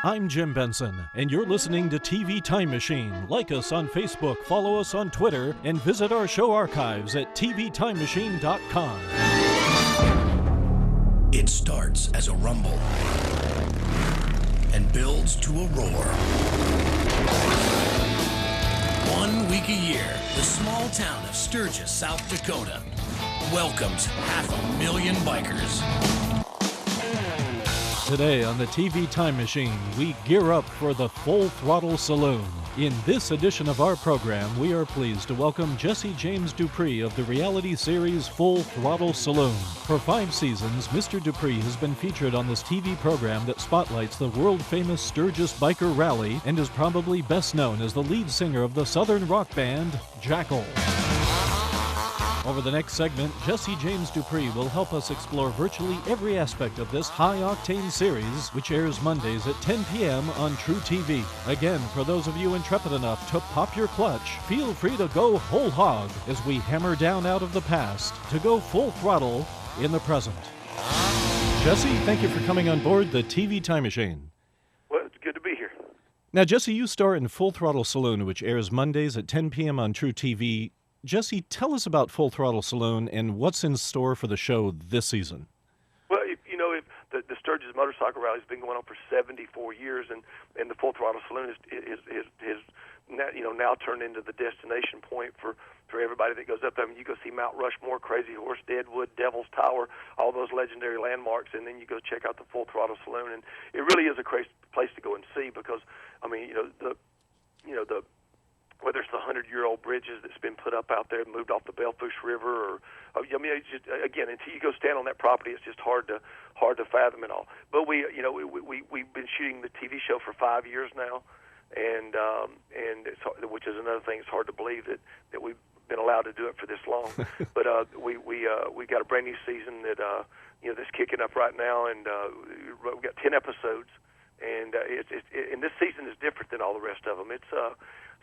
I'm Jim Benson, and you're listening to TV Time Machine. Like us on Facebook, follow us on Twitter, and visit our show archives at tvtimemachine.com. It starts as a rumble and builds to a roar. 1 week a year, the small town of Sturgis, South Dakota, welcomes 500,000 bikers. Today on the TV Time Machine, we gear up for the Full Throttle Saloon. In this edition of our program, we are pleased to welcome Jesse James Dupree of the reality series Full Throttle Saloon. For 5 seasons, Mr. Dupree has been featured on this TV program that spotlights the world-famous Sturgis Biker Rally and is probably best known as the lead singer of the southern rock band, Jackyl. Over the next segment, Jesse James Dupree will help us explore virtually every aspect of this high-octane series, which airs Mondays at 10 p.m. on True TV. Again, for those of you intrepid enough to pop your clutch, feel free to go whole hog as we hammer down out of the past to go full throttle in the present. Jesse, thank you for coming on board the TV Time Machine. Well, it's good to be here. Now, Jesse, you star in Full Throttle Saloon, which airs Mondays at 10 p.m. on True TV. Jesse, tell us about Full Throttle Saloon and what's in store for the show this season. Well, the Sturgis Motorcycle Rally has been going on for 74 years, and the Full Throttle Saloon is now turned into the destination point for everybody that goes up there. I mean, you go see Mount Rushmore, Crazy Horse, Deadwood, Devil's Tower, all those legendary landmarks, and then you go check out the Full Throttle Saloon, and it really is a great place to go and see because, I mean, whether it's the 100-year-old bridges that's been put up out there, moved off the Belfish River, it's just, again, until you go stand on that property, it's just hard to fathom it all. But we've been shooting the TV show for 5 years now, and which is another thing. It's hard to believe that we've been allowed to do it for this long. But we got a brand new season that's kicking up right now, and we've got 10 episodes, and and this season is different than all the rest of them. It's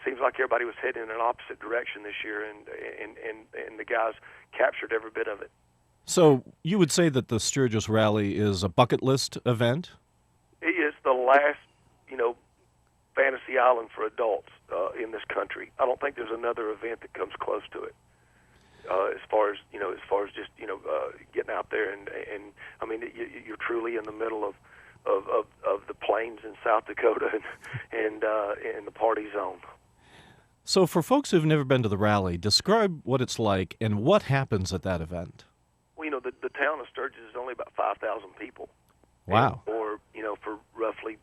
seems like everybody was heading in an opposite direction this year, and the guys captured every bit of it. So you would say that the Sturgis Rally is a bucket list event? It is the last, fantasy island for adults in this country. I don't think there's another event that comes close to it. As far as just getting out there and I mean you're truly in the middle of the plains in South Dakota and the party zone. So for folks who've never been to the rally, describe what it's like and what happens at that event. Well, the town of Sturgis is only about 5,000 people. Wow. Or for roughly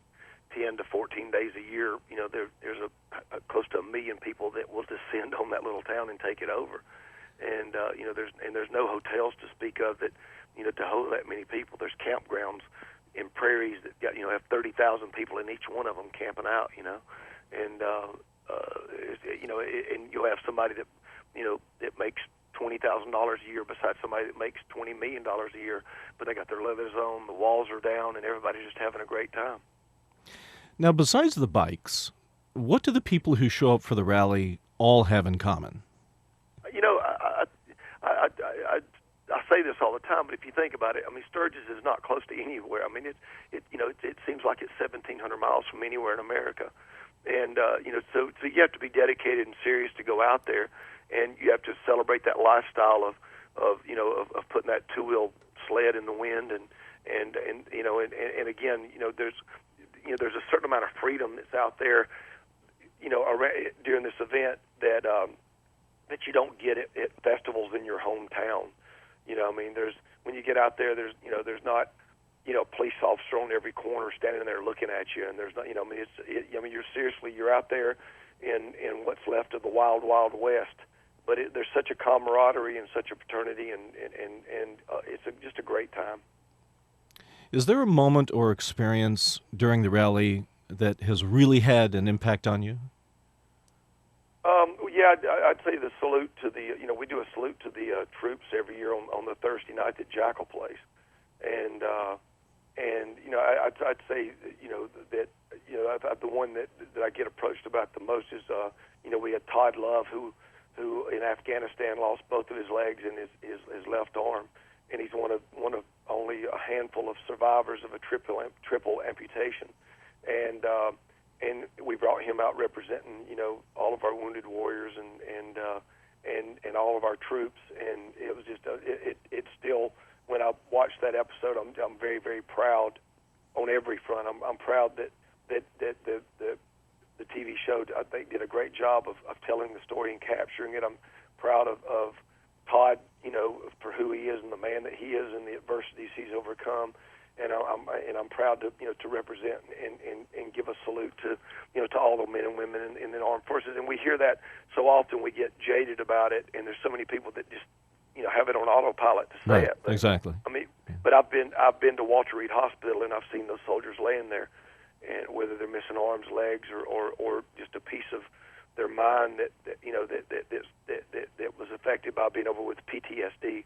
10 to 14 days a year, there's a close to 1 million people that will descend on that little town and take it over. And there's no hotels to speak of that to hold that many people. There's campgrounds in prairies that got have 30,000 people in each one of them camping out. And and you'll have somebody that that makes $20,000 a year besides somebody that makes $20 million a year, but they got their leathers on, the walls are down, and everybody's just having a great time. Now, besides the bikes, what do the people who show up for the rally all have in common? I say this all the time, but if you think about it, I mean, Sturgis is not close to anywhere. I mean, it seems like it's 1,700 miles from anywhere in America. And, so you have to be dedicated and serious to go out there, and you have to celebrate that lifestyle of putting that two-wheel sled in the wind, and again, there's a certain amount of freedom that's out there, during this event that you don't get at festivals in your hometown. When you get out there, there's not a police officer on every corner standing there looking at you, and there's not, you're out there in what's left of the wild, wild west. But there's such a camaraderie and such a fraternity, and it's just a great time. Is there a moment or experience during the rally that has really had an impact on you? Yeah, I'd say the salute to we do a salute to the troops every year on the Thursday night that Jackyl plays, and I'd say that the one that I get approached about the most is we had Todd Love who in Afghanistan lost both of his legs and his left arm, and he's one of only a handful of survivors of a triple amputation. And and we brought him out representing, all of our wounded warriors and all of our troops, and it was just it's still, when I watched that episode, I'm very, very proud on every front. I'm proud that the TV show, I think, did a great job of telling the story and capturing it. I'm proud of Todd, for who he is and the man that he is and the adversities he's overcome. And I'm proud to represent and give a salute to all the men and women in the armed forces. And we hear that so often, we get jaded about it, and there's so many people that just have it on autopilot to say right, it. But, exactly. I mean, but I've been to Walter Reed Hospital, and I've seen those soldiers laying there, and whether they're missing arms, legs, or just a piece of their mind that was affected by being over with PTSD,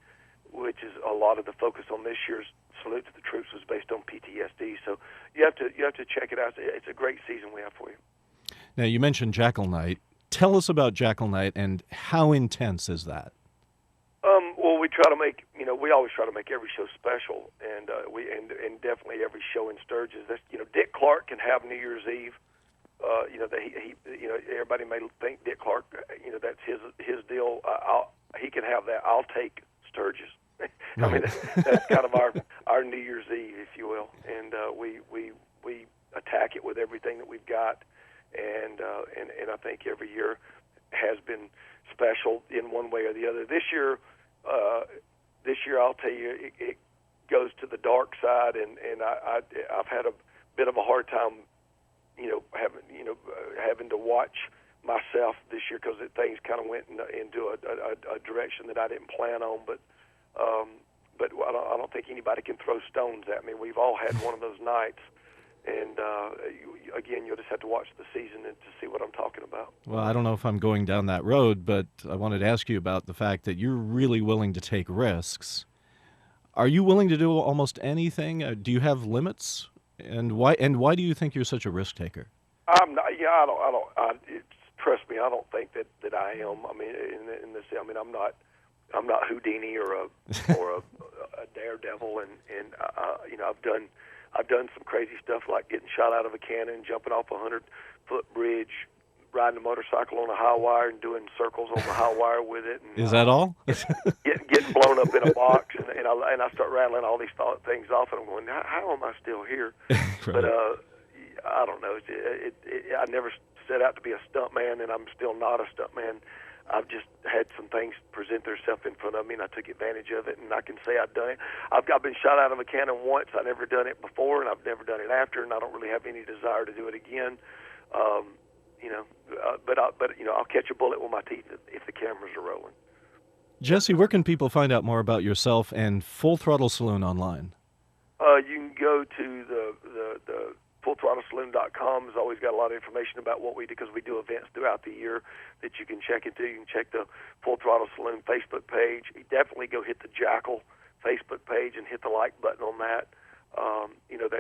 which is a lot of the focus on this year's Salute to the Troops was based on PTSD. So you have to check it out. It's a great season we have for you. Now, you mentioned Jackyl Night. Tell us about Jackyl Night, and how intense is that? Well, we try to make, we always try to make every show special, and and definitely every show in Sturgis. That's, Dick Clark can have New Year's Eve. That he everybody may think Dick Clark, that's his deal. He can have that. I'll take Sturgis. I mean, that's kind of our New Year's Eve, if you will, and we attack it with everything that we've got, and I think every year has been special in one way or the other. This year, I'll tell you, it goes to the dark side, and I've had a bit of a hard time, having to watch myself this year because things kind of went into a direction that I didn't plan on, but I don't think anybody can throw stones at me. We've all had one of those nights, and again, you'll just have to watch the season and to see what I'm talking about. Well, I don't know if I'm going down that road, but I wanted to ask you about the fact that you're really willing to take risks. Are you willing to do almost anything? Do you have limits? And why do you think you're such a risk taker? I'm not. Yeah, I don't. Trust me, I don't think that I am. I mean, in this, I'm not Houdini or a daredevil, and I've done some crazy stuff like getting shot out of a cannon, jumping off a 100-foot bridge, riding a motorcycle on a high wire, and doing circles on the high wire with it. And, is that all? getting blown up in a box, and I start rattling all these things off, and I'm going, how am I still here? Right. But I don't know. I never set out to be a stuntman, and I'm still not a stuntman. I've just had some things present themselves in front of me, and I took advantage of it, and I can say I've done it. I've been shot out of a cannon once. I've never done it before, and I've never done it after, and I don't really have any desire to do it again. But I'll catch a bullet with my teeth if the cameras are rolling. Jesse, where can people find out more about yourself and Full Throttle Saloon online? You can go to the FullThrottleSaloon.com. Has always got a lot of information about what we do because we do events throughout the year that you can check into. You can check the Full Throttle Saloon Facebook page. You definitely go hit the Jackyl Facebook page and hit the like button on that.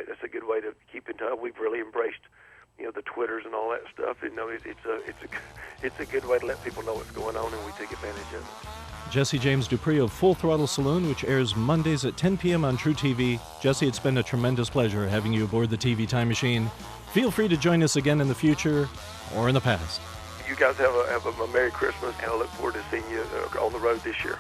That's a good way to keep in touch. We've really embraced the Twitters and all that stuff. And it's a good way to let people know what's going on, and we take advantage of it. Jesse James Dupree of Full Throttle Saloon, which airs Mondays at 10 p.m. on True TV. Jesse, it's been a tremendous pleasure having you aboard the TV Time Machine. Feel free to join us again in the future or in the past. You guys have a Merry Christmas, and I look forward to seeing you on the road this year.